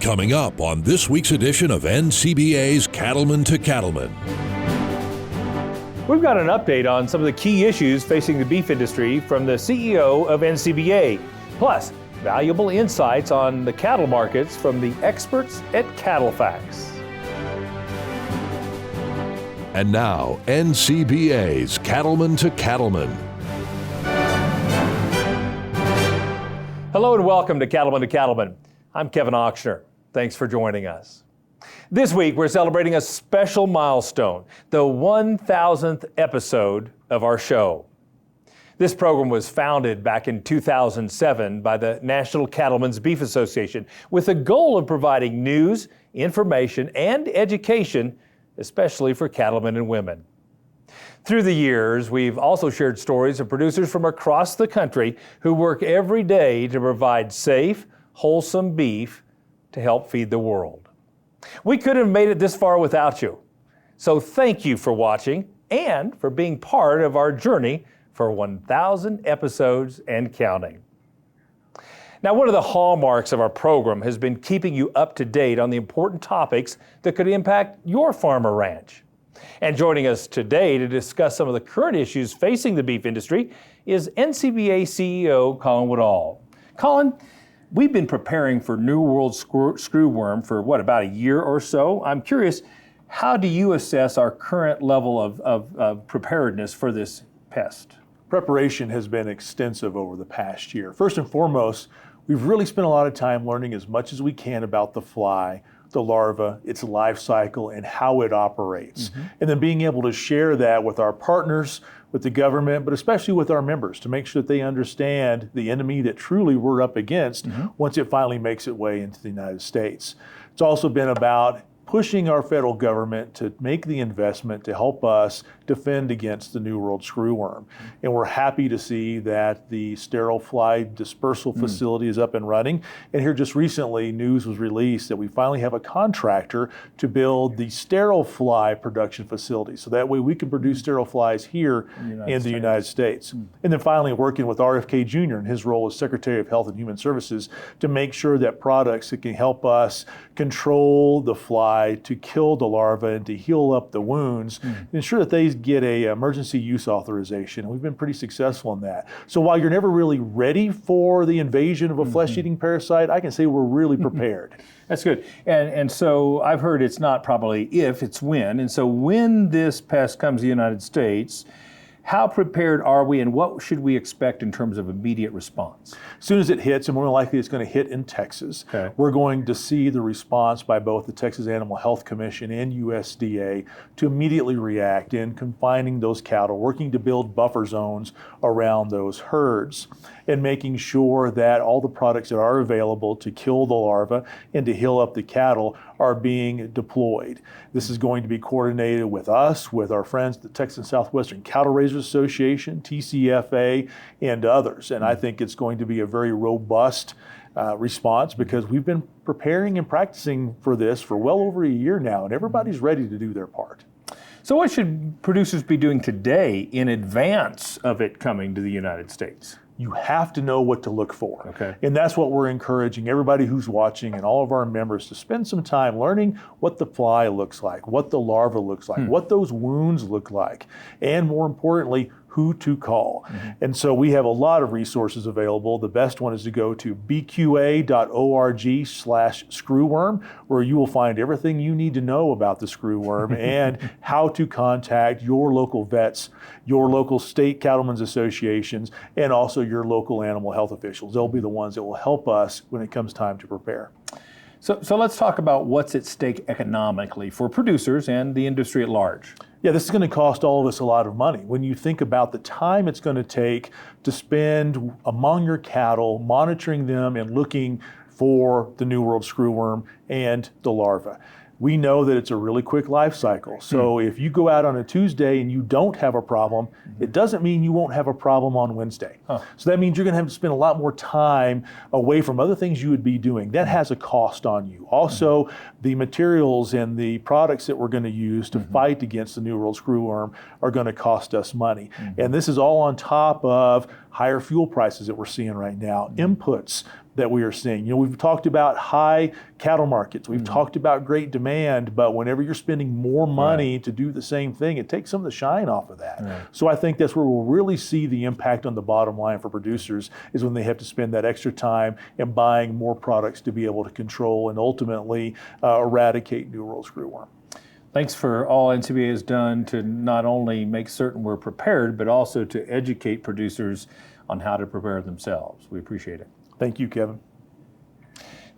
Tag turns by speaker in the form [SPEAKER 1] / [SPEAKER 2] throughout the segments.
[SPEAKER 1] Coming up on this week's edition of NCBA's Cattleman to Cattleman.
[SPEAKER 2] We've got an update on some of the key issues facing the beef industry from the CEO of NCBA, plus valuable insights on the cattle markets from the experts at CattleFax.
[SPEAKER 1] And now, NCBA's Cattleman to Cattleman.
[SPEAKER 2] Hello and welcome to Cattleman to Cattleman. I'm Kevin Ochsner. Thanks for joining us. This week we're celebrating a special milestone, the 1,000th episode of our show. This program was founded back in 2007 by the National Cattlemen's Beef Association with the goal of providing news, information, and education, especially for cattlemen and women. Through the years, we've also shared stories of producers from across the country who work every day to provide safe, wholesome beef to help feed the world. We couldn't have made it this far without you. So thank you for watching and for being part of our journey for 1,000 episodes and counting. Now, one of the hallmarks of our program has been keeping you up to date on the important topics that could impact your farm or ranch. And joining us today to discuss some of the current issues facing the beef industry is NCBA CEO Colin Woodall. Colin, we've been preparing for New World screwworm for about a year or so. I'm curious, how do you assess our current level of preparedness for this pest?
[SPEAKER 3] Preparation has been extensive over the past year. First and foremost, we've really spent a lot of time learning as much as we can about the fly, the larva, its life cycle, and how it operates. And then being able to share that with our partners, with the government, but especially with our members to make sure that they understand the enemy that truly we're up against once it finally makes its way into the United States. It's also been about pushing our federal government to make the investment to help us defend against the New World screwworm. And we're happy to see that the sterile fly dispersal facility is up and running. And here just recently, news was released that we finally have a contractor to build the sterile fly production facility. So that way we can produce sterile flies here in the United States. And then finally working with RFK Jr. in his role as Secretary of Health and Human Services to make sure that products that can help us control the fly, to kill the larva and to heal up the wounds, ensure that they get a emergency use authorization. And we've been pretty successful in that. So while you're never really ready for the invasion of a flesh-eating parasite, I can say we're really prepared.
[SPEAKER 2] That's good. And so I've heard it's not probably if, it's when. And so when this pest comes to the United States, how prepared are we and what should we expect in terms of immediate response?
[SPEAKER 3] As soon as it hits, and more likely it's going to hit in Texas, we're going to see the response by both the Texas Animal Health Commission and USDA to immediately react in confining those cattle, working to build buffer zones around those herds, and making sure that all the products that are available to kill the larva and to heal up the cattle are being deployed. This is going to be coordinated with us, with our friends at the Texas Southwestern Cattle Raisers Association, TCFA, and others. And I think it's going to be a very robust response because we've been preparing and practicing for this for well over a year now, and everybody's ready to do their part.
[SPEAKER 2] So what should producers be doing today in advance of it coming to the United States?
[SPEAKER 3] You have to know what to look for.
[SPEAKER 2] Okay.
[SPEAKER 3] And that's what we're encouraging everybody who's watching and all of our members to spend some time learning what the fly looks like, what the larva looks like, what those wounds look like, and more importantly, who to call. And so we have a lot of resources available. The best one is to go to bqa.org/screwworm, where you will find everything you need to know about the screwworm and how to contact your local vets, your local state cattlemen's associations, and also your local animal health officials. They'll be the ones that will help us when it comes time to prepare.
[SPEAKER 2] So let's talk about what's at stake economically for producers and the industry at large.
[SPEAKER 3] Yeah, this is going to cost all of us a lot of money. When you think about the time it's going to take to spend among your cattle, monitoring them and looking for the New World screwworm and the larva. We know that it's a really quick life cycle. So if you go out on a Tuesday and you don't have a problem, it doesn't mean you won't have a problem on Wednesday. So that means you're going to have to spend a lot more time away from other things you would be doing. That has a cost on you. Also, the materials and the products that we're going to use to fight against the New World screwworm are going to cost us money. And this is all on top of higher fuel prices that we're seeing right now, inputs that we are seeing. You know, we've talked about high cattle markets. We've talked about great demand, but whenever you're spending more money to do the same thing, it takes some of the shine off of that. So I think that's where we'll really see the impact on the bottom line for producers, is when they have to spend that extra time in buying more products to be able to control and ultimately eradicate New World screwworm.
[SPEAKER 2] Thanks for all NCBA has done to not only make certain we're prepared, but also to educate producers on how to prepare themselves. We appreciate it.
[SPEAKER 3] Thank you, Kevin.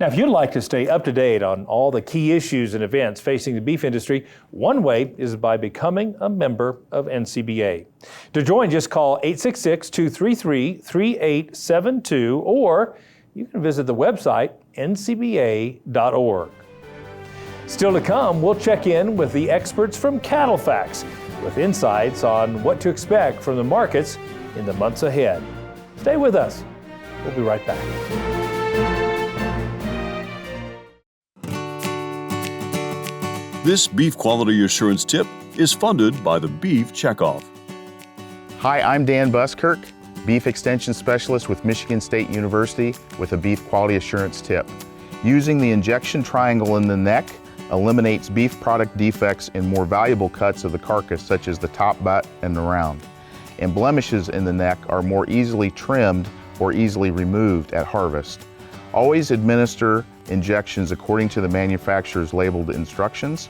[SPEAKER 2] Now, if you'd like to stay up to date on all the key issues and events facing the beef industry, one way is by becoming a member of NCBA. To join, just call 866-233-3872, or you can visit the website ncba.org. Still to come, we'll check in with the experts from CattleFax with insights on what to expect from the markets in the months ahead. Stay with us. We'll be right back.
[SPEAKER 4] This beef quality assurance tip is funded by the Beef Checkoff.
[SPEAKER 5] Hi, I'm Dan Buskirk, Beef Extension Specialist with Michigan State University with a beef quality assurance tip. Using the injection triangle in the neck eliminates beef product defects in more valuable cuts of the carcass, such as the top butt and the round. And blemishes in the neck are more easily trimmed or easily removed at harvest. Always administer injections according to the manufacturer's labeled instructions,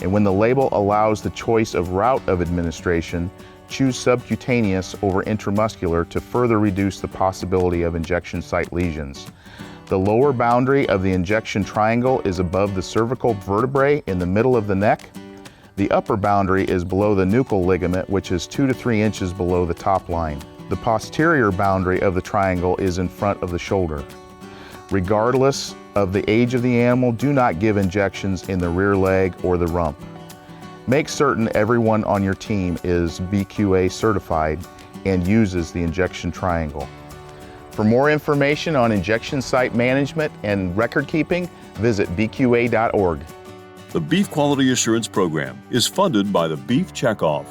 [SPEAKER 5] and when the label allows the choice of route of administration, choose subcutaneous over intramuscular to further reduce the possibility of injection site lesions. The lower boundary of the injection triangle is above the cervical vertebrae in the middle of the neck. The upper boundary is below the nuchal ligament, which is 2 to 3 inches below the top line. The posterior boundary of the triangle is in front of the shoulder. Regardless of the age of the animal, do not give injections in the rear leg or the rump. Make certain everyone on your team is BQA certified and uses the injection triangle. For more information on injection site management and record keeping, visit bqa.org.
[SPEAKER 4] The Beef Quality Assurance Program is funded by the Beef Checkoff.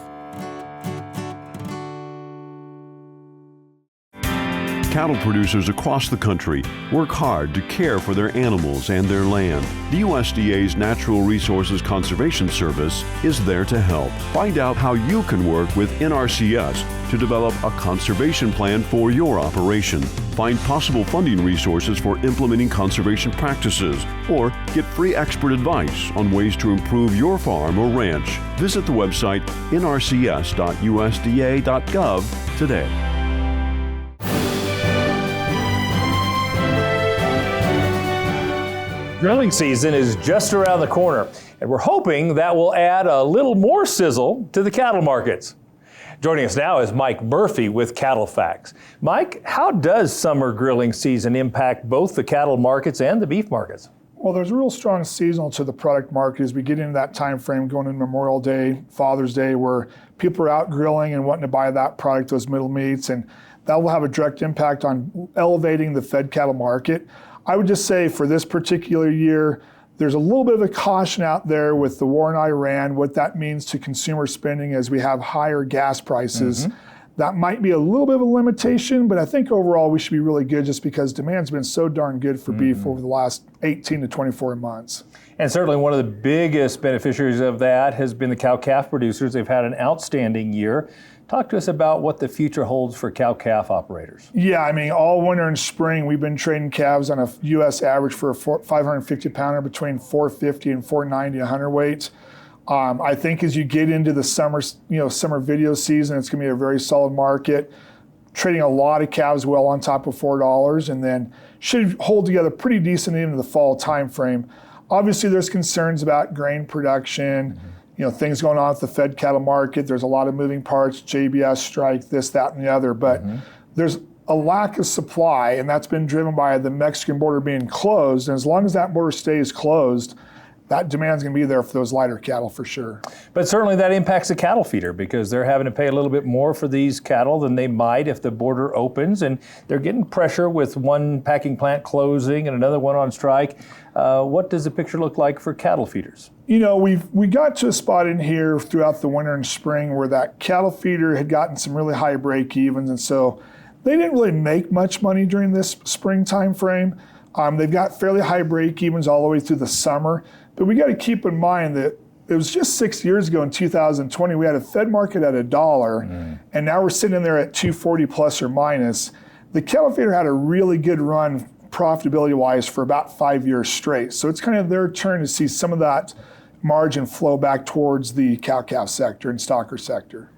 [SPEAKER 4] Cattle producers across the country work hard to care for their animals and their land. The USDA's Natural Resources Conservation Service is there to help. Find out how you can work with NRCS to develop a conservation plan for your operation. Find possible funding resources for implementing conservation practices, or get free expert advice on ways to improve your farm or ranch. Visit the website nrcs.usda.gov today.
[SPEAKER 2] Grilling season is just around the corner, and we're hoping that will add a little more sizzle to the cattle markets. Joining us now is Mike Murphy with CattleFax. Mike, how does summer grilling season impact both the cattle markets and the beef markets?
[SPEAKER 6] Well, there's a real strong seasonal to the product market as we get into that time frame going into Memorial Day, Father's Day, where people are out grilling and wanting to buy that product, those middle meats, and that will have a direct impact on elevating the fed cattle market. I would just say for this particular year, there's a little bit of a caution out there with the war in Iran, what that means to consumer spending as we have higher gas prices. That might be a little bit of a limitation, but I think overall we should be really good just because demand's been so darn good for beef over the last 18 to 24 months.
[SPEAKER 2] And certainly one of the biggest beneficiaries of that has been the cow-calf producers. They've had an outstanding year. Talk to us about what the future holds for cow-calf operators.
[SPEAKER 6] Yeah, I mean, all winter and spring, we've been trading calves on a U.S. average for a 550-pounder between 450 and 490 a hundredweight. I think as you get into the summer video season, it's going to be a very solid market. Trading a lot of calves well on top of $4, and then should hold together pretty decent into the fall time frame. Obviously, there's concerns about grain production. Things going on with the fed cattle market. There's a lot of moving parts, JBS strike, this, that, and the other. But there's a lack of supply, and that's been driven by the Mexican border being closed. And as long as that border stays closed, that demand's going to be there for those lighter cattle for sure.
[SPEAKER 2] But certainly that impacts the cattle feeder because they're having to pay a little bit more for these cattle than they might if the border opens, and they're getting pressure with one packing plant closing and another one on strike. What does the picture look like for cattle feeders?
[SPEAKER 6] We got to a spot in here throughout the winter and spring where that cattle feeder had gotten some really high break evens, and so They didn't really make much money during this spring time frame. They've got fairly high break-evens all the way through the summer, but we got to keep in mind that it was just 6 years ago in 2020, we had a Fed market at $1, and now we're sitting there at 240 plus or minus. The cattle feeder had a really good run profitability-wise for about 5 years straight. So it's kind of their turn to see some of that margin flow back towards the cow-calf sector and stocker sector.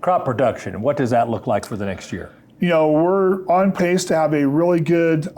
[SPEAKER 2] Crop production, what does that look like for the next year?
[SPEAKER 6] We're on pace to have a really good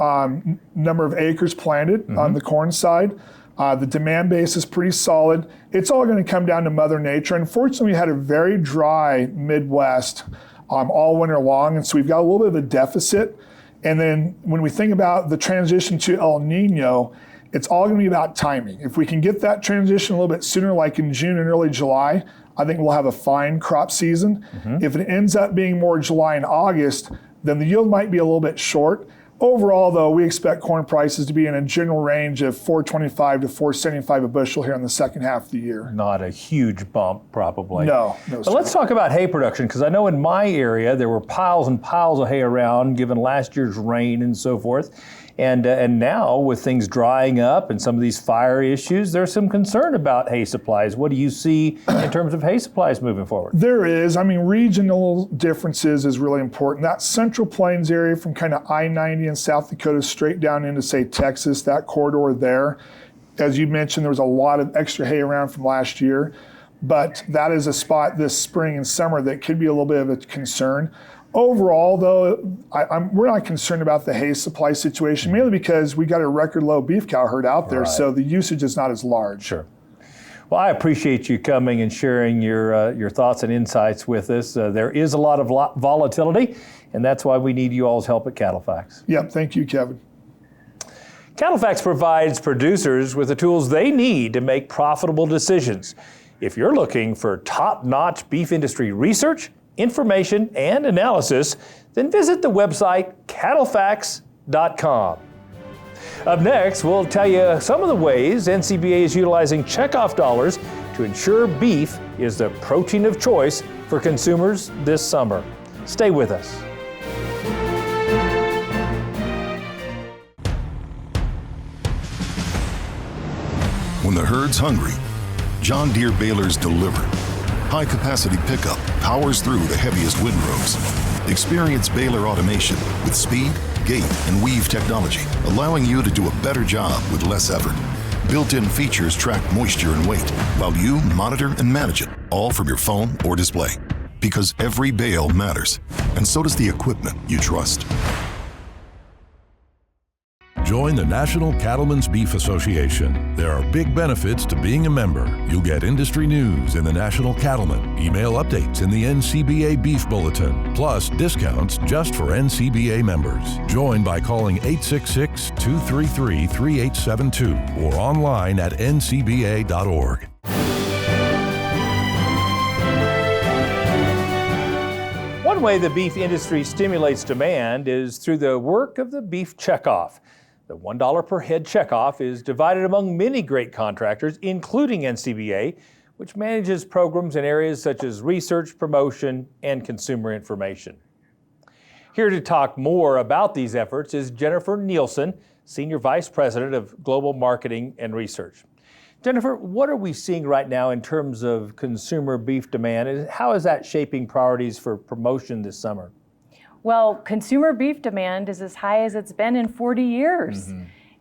[SPEAKER 6] number of acres planted on the corn side. The demand base is pretty solid. It's all going to come down to Mother Nature. Unfortunately, we had a very dry Midwest all winter long, and so we've got a little bit of a deficit. And then when we think about the transition to El Nino, it's all going to be about timing. If we can get that transition a little bit sooner, like in June and early July, I think we'll have a fine crop season. If it ends up being more July and August, then the yield might be a little bit short. Overall, though, we expect corn prices to be in a general range of $425 to $475 a bushel here in the second half of the year.
[SPEAKER 2] Not a huge bump, probably.
[SPEAKER 6] No.
[SPEAKER 2] But let's talk about hay production, because I know in my area there were piles and piles of hay around, given last year's rain and so forth. And now with things drying up and some of these fire issues, there's some concern about hay supplies. What do you see in terms of hay supplies moving forward?
[SPEAKER 6] There is. Regional differences is really important. That Central Plains area from kind of I-90 in South Dakota straight down into, say, Texas, that corridor there. As you mentioned, there was a lot of extra hay around from last year, but that is a spot this spring and summer that could be a little bit of a concern. Overall, though, we're not concerned about the hay supply situation, mainly because we got a record low beef cow herd out there, so the usage is not as large.
[SPEAKER 2] Sure. Well, I appreciate you coming and sharing your thoughts and insights with us. There is a lot of volatility, and that's why we need you all's help at CattleFax.
[SPEAKER 6] Yep, thank you, Kevin.
[SPEAKER 2] CattleFax provides producers with the tools they need to make profitable decisions. If you're looking for top-notch beef industry research, information, and analysis, then visit the website CattleFax.com. Up next, we'll tell you some of the ways NCBA is utilizing Checkoff dollars to ensure beef is the protein of choice for consumers this summer. Stay with us.
[SPEAKER 7] When the herd's hungry, John Deere balers deliver. High-capacity pickup powers through the heaviest windrows. Experience baler automation with speed, gate, and weave technology, allowing you to do a better job with less effort. Built-in features track moisture and weight, while you monitor and manage it, all from your phone or display. Because every bale matters, and so does the equipment you trust.
[SPEAKER 1] Join the National Cattlemen's Beef Association. There are big benefits to being a member. You'll get industry news in the National Cattleman, email updates in the NCBA Beef Bulletin, plus discounts just for NCBA members. Join by calling 866-233-3872 or online at ncba.org.
[SPEAKER 2] One way the beef industry stimulates demand is through the work of the beef checkoff. The $1 per head checkoff is divided among many great contractors, including NCBA, which manages programs in areas such as research, promotion, and consumer information. Here to talk more about these efforts is Jennifer Nielsen, Senior Vice President of Global Marketing and Research. Jennifer, what are we seeing right now in terms of consumer beef demand, and how is that shaping priorities for promotion this summer?
[SPEAKER 8] Well, consumer beef demand is as high as it's been in 40 years.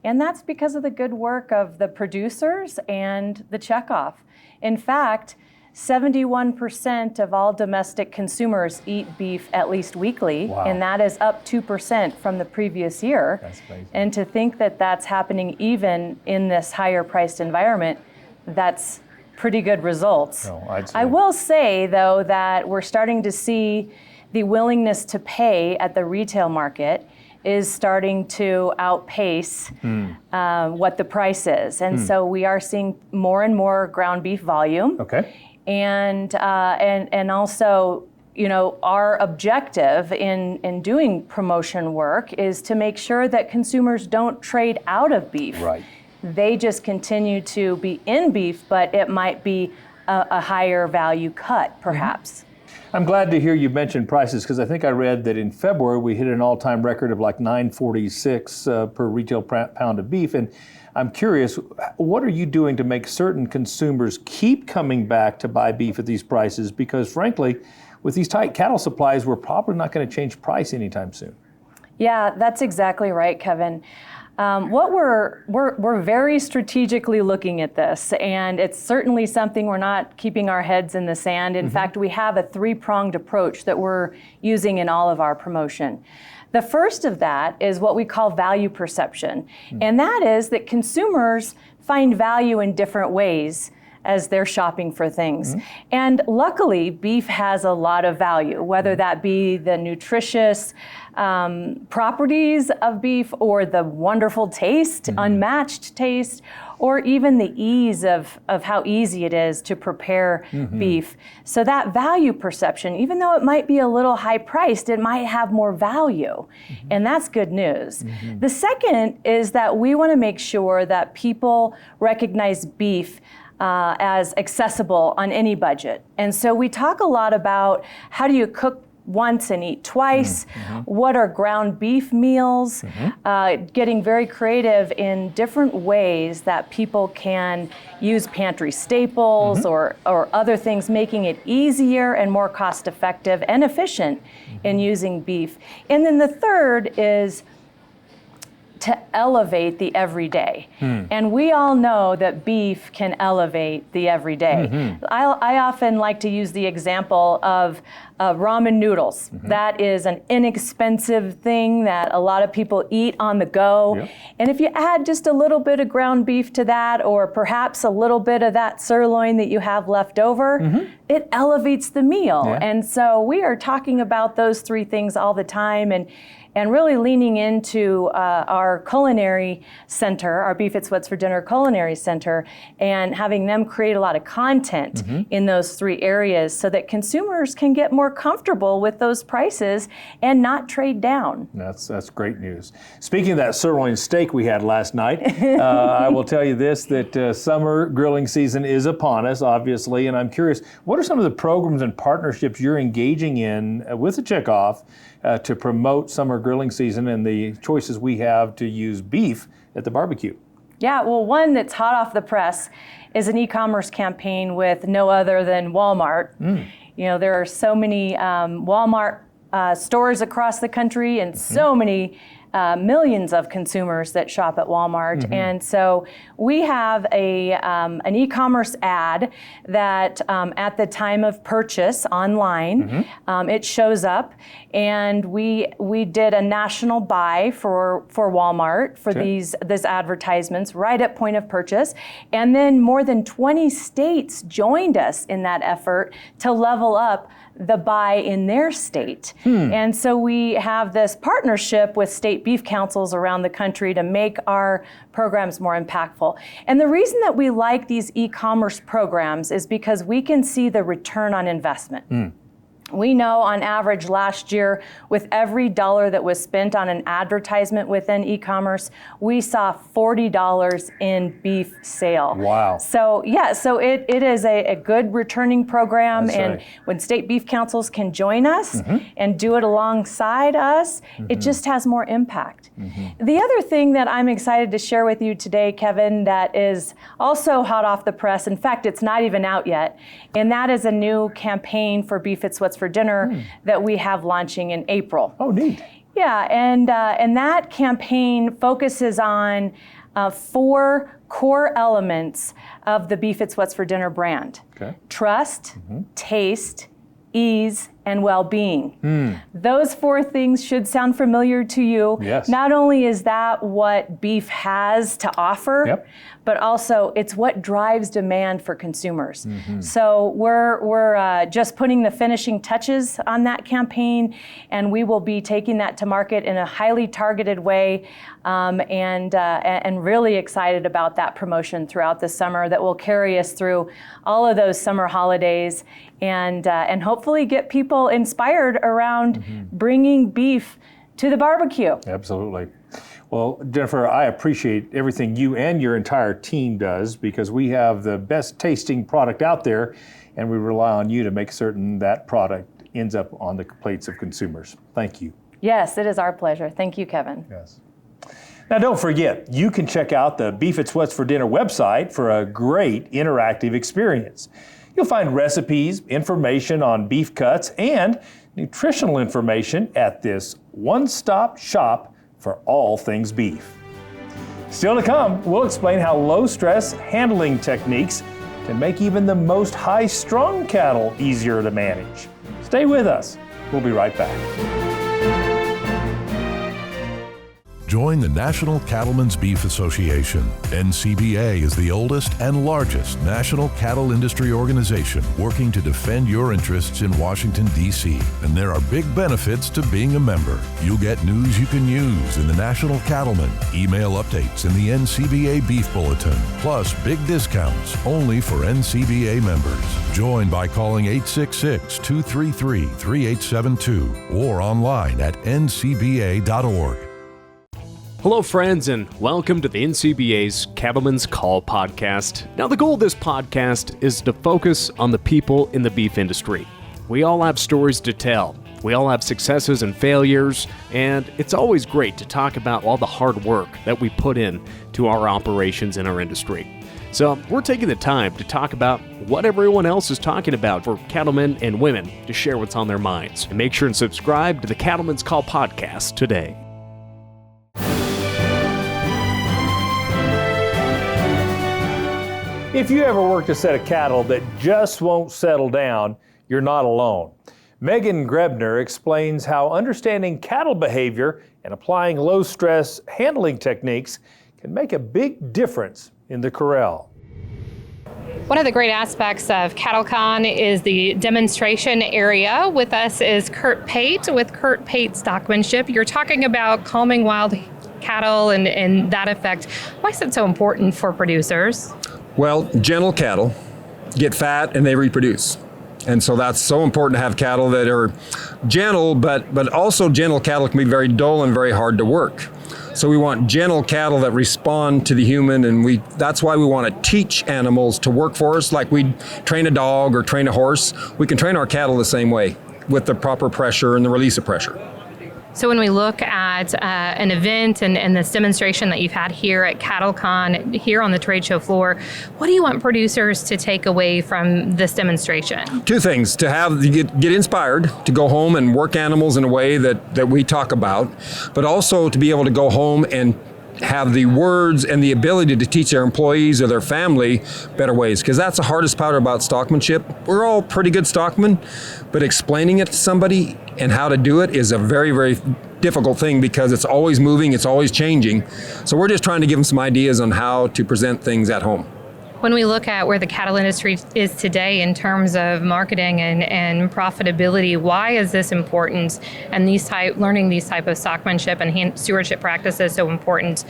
[SPEAKER 8] And that's because of the good work of the producers and the checkoff. In fact, 71% of all domestic consumers eat beef at least weekly, and that is up 2% from the previous year.
[SPEAKER 2] That's amazing.
[SPEAKER 8] And to think that that's happening even in this higher priced environment, that's pretty good results. I will say, though, that we're starting to see the willingness to pay at the retail market is starting to outpace what the price is. And so we are seeing more and more ground beef volume.
[SPEAKER 2] Okay.
[SPEAKER 8] And also, our objective in doing promotion work is to make sure that consumers don't trade out of beef.
[SPEAKER 2] Right.
[SPEAKER 8] They just continue to be in beef, but it might be a higher value cut, perhaps.
[SPEAKER 2] I'm glad to hear you mention prices, because I think I read that in February we hit an all-time record of like $9.46 per retail pound of beef. And I'm curious, what are you doing to make certain consumers keep coming back to buy beef at these prices? Because frankly, with these tight cattle supplies, we're probably not going to change price anytime soon.
[SPEAKER 8] Yeah, that's exactly right, Kevin. What we're very strategically looking at this, and it's certainly something we're not keeping our heads in the sand. In fact, we have a three-pronged approach that we're using in all of our promotion. The first of that is what we call value perception, and that is that consumers find value in different ways as they're shopping for things. And luckily, beef has a lot of value, whether that be the nutritious properties of beef or the wonderful taste, unmatched taste, or even the ease of how easy it is to prepare beef. So that value perception, even though it might be a little high priced, it might have more value. And that's good news. The second is that we want to make sure that people recognize beef as accessible on any budget. And so we talk a lot about how do you cook once and eat twice, what are ground beef meals, getting very creative in different ways that people can use pantry staples or other things, making it easier and more cost effective and efficient in using beef. And then the third is to elevate the everyday. And we all know that beef can elevate the everyday. I often like to use the example of ramen noodles. That is an inexpensive thing that a lot of people eat on the go. And if you add just a little bit of ground beef to that, or perhaps a little bit of that sirloin that you have left over, it elevates the meal. And so we are talking about those three things all the time, and really leaning into our culinary center, our Beef It's What's for Dinner Culinary Center, and having them create a lot of content in those three areas so that consumers can get more comfortable with those prices and not trade down.
[SPEAKER 2] That's great news. Speaking of that sirloin steak we had last night, I will tell you this, that summer grilling season is upon us, obviously, and I'm curious, what are some of the programs and partnerships you're engaging in with the Checkoff to promote summer grilling season and the choices we have to use beef at the barbecue?
[SPEAKER 8] Yeah, well, one that's hot off the press is an e-commerce campaign with no other than Walmart. You know, there are so many Walmart stores across the country, and so many millions of consumers that shop at Walmart. And so we have an e-commerce ad that at the time of purchase online, it shows up, and we did a national buy for Walmart for these advertisements right at point of purchase. And then more than 20 states joined us in that effort to level up the buy in their state. And so we have this partnership with state beef councils around the country to make our programs more impactful. And the reason that we like these e-commerce programs is because we can see the return on investment. We know on average last year, with every dollar that was spent on an advertisement within e-commerce, we saw $40 in beef sale.
[SPEAKER 2] Wow.
[SPEAKER 8] So yeah, so it is a good returning program.
[SPEAKER 2] That's
[SPEAKER 8] and
[SPEAKER 2] right.
[SPEAKER 8] When state beef councils can join us and do it alongside us, it just has more impact. The other thing that I'm excited to share with you today, Kevin, that is also hot off the press, in fact, it's not even out yet, and that is a new campaign for Beef It's What's for Dinner that we have launching in April.
[SPEAKER 2] Oh, neat.
[SPEAKER 8] Yeah, and that campaign focuses on 4 core elements of the Beef It's What's for Dinner brand. Trust, taste, ease, and well-being. Those 4 things should sound familiar to you.
[SPEAKER 2] Yes.
[SPEAKER 8] Not only is that what beef has to offer, but also it's what drives demand for consumers. So we're just putting the finishing touches on that campaign, and we will be taking that to market in a highly targeted way, and really excited about that promotion throughout the summer that will carry us through all of those summer holidays, and hopefully get people inspired around bringing beef to the barbecue.
[SPEAKER 2] Absolutely. Well, Jennifer, I appreciate everything you and your entire team does because we have the best tasting product out there, and we rely on you to make certain that product ends up on the plates of consumers. Thank you.
[SPEAKER 8] Yes, it is our pleasure. Thank you, Kevin.
[SPEAKER 2] Yes. Now, don't forget, you can check out the Beef It's What's for Dinner website for a great interactive experience. You'll find recipes, information on beef cuts, and nutritional information at this one-stop shop for all things beef. Still to come, we'll explain how low-stress handling techniques can make even the most high-strung cattle easier to manage. Stay with us. We'll be right back.
[SPEAKER 1] Join the National Cattlemen's Beef Association. NCBA is the oldest and largest national cattle industry organization working to defend your interests in Washington, D.C. And there are big benefits to being a member. You'll get news you can use in the National Cattleman, email updates in the NCBA Beef Bulletin, plus big discounts only for NCBA members. Join by calling 866-233-3872 or online at ncba.org.
[SPEAKER 9] Hello, friends, and welcome to the NCBA's Cattleman's Call podcast. Now, the goal of this podcast is to focus on the people in the beef industry. We all have stories to tell. We all have successes and failures, and it's always great to talk about all the hard work that we put in to our operations in our industry. So we're taking the time to talk about what everyone else is talking about for cattlemen and women to share what's on their minds. And make sure and subscribe to the Cattleman's Call podcast today.
[SPEAKER 2] If you ever worked a set of cattle that just won't settle down, you're not alone. Megan Grebner explains how understanding cattle behavior and applying low-stress handling techniques can make a big difference in the corral.
[SPEAKER 10] One of the great aspects of CattleCon is the demonstration area. With us is Kurt Pate with Kurt Pate Stockmanship. You're talking about calming wild cattle and that effect. Why is it so important for producers?
[SPEAKER 11] Well, gentle cattle get fat and they reproduce. And so that's so important to have cattle that are gentle, but also gentle cattle can be very dull and very hard to work. So we want gentle cattle that respond to the human, and that's why we want to teach animals to work for us. Like we train a dog or train a horse, we can train our cattle the same way with the proper pressure and the release of pressure.
[SPEAKER 10] So when we look at an event and this demonstration that you've had here at CattleCon, here on the trade show floor, what do you want producers to take away from this demonstration?
[SPEAKER 11] Two things: to get inspired to go home and work animals in a way that we talk about, but also to be able to go home and have the words and the ability to teach their employees or their family better ways, because that's the hardest part about stockmanship. We're all pretty good stockmen, but explaining it to somebody and how to do it is a very, very difficult thing because it's always moving, it's always changing. So we're just trying to give them some ideas on how to present things at home.
[SPEAKER 10] When we look at where the cattle industry is today in terms of marketing and profitability, why is this important, and learning these type of stockmanship and stewardship practices so important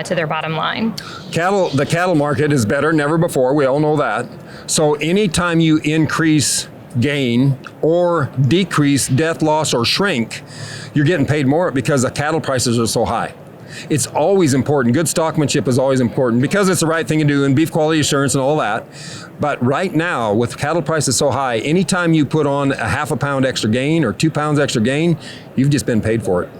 [SPEAKER 10] to their bottom line?
[SPEAKER 11] The cattle market is better than ever before. We all know that. So anytime you increase gain or decrease death, loss, or shrink, you're getting paid more because the cattle prices are so high. It's always important. Good stockmanship is always important because it's the right thing to do in beef quality assurance and all that. But right now, with cattle prices so high, anytime you put on a half a pound extra gain or 2 pounds extra gain, you've just been paid for it.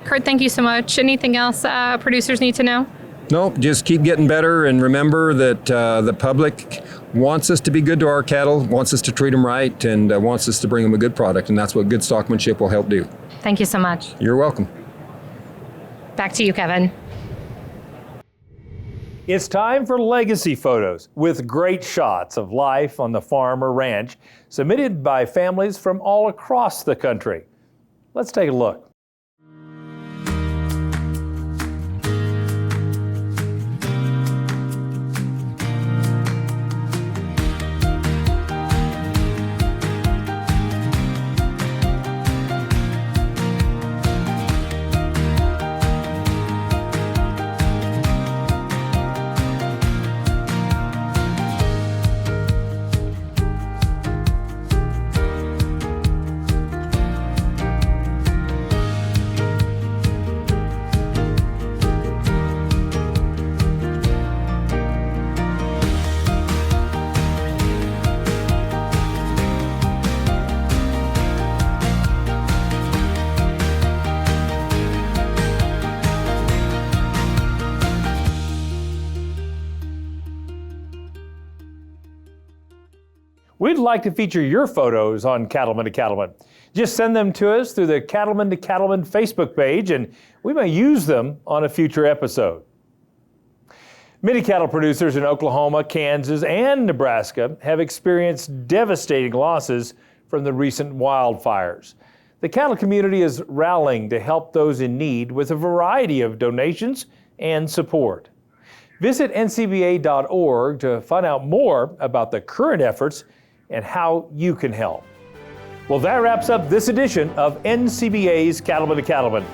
[SPEAKER 10] Kurt, thank you so much. Anything else producers need to know?
[SPEAKER 11] No, just keep getting better, and remember that the public wants us to be good to our cattle, wants us to treat them right, and wants us to bring them a good product, and that's what good stockmanship will help do.
[SPEAKER 10] Thank you so much.
[SPEAKER 11] You're welcome.
[SPEAKER 10] Back to you, Kevin.
[SPEAKER 2] It's time for legacy photos with great shots of life on the farm or ranch submitted by families from all across the country. Let's take a look. We'd like to feature your photos on Cattleman to Cattleman. Just send them to us through the Cattleman to Cattleman Facebook page, and we may use them on a future episode. Many cattle producers in Oklahoma, Kansas, and Nebraska have experienced devastating losses from the recent wildfires. The cattle community is rallying to help those in need with a variety of donations and support. Visit ncba.org to find out more about the current efforts and how you can help. Well, that wraps up this edition of NCBA's Cattleman to Cattleman.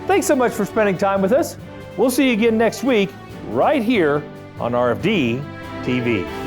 [SPEAKER 2] Thanks so much for spending time with us. We'll see you again next week, right here on RFD TV.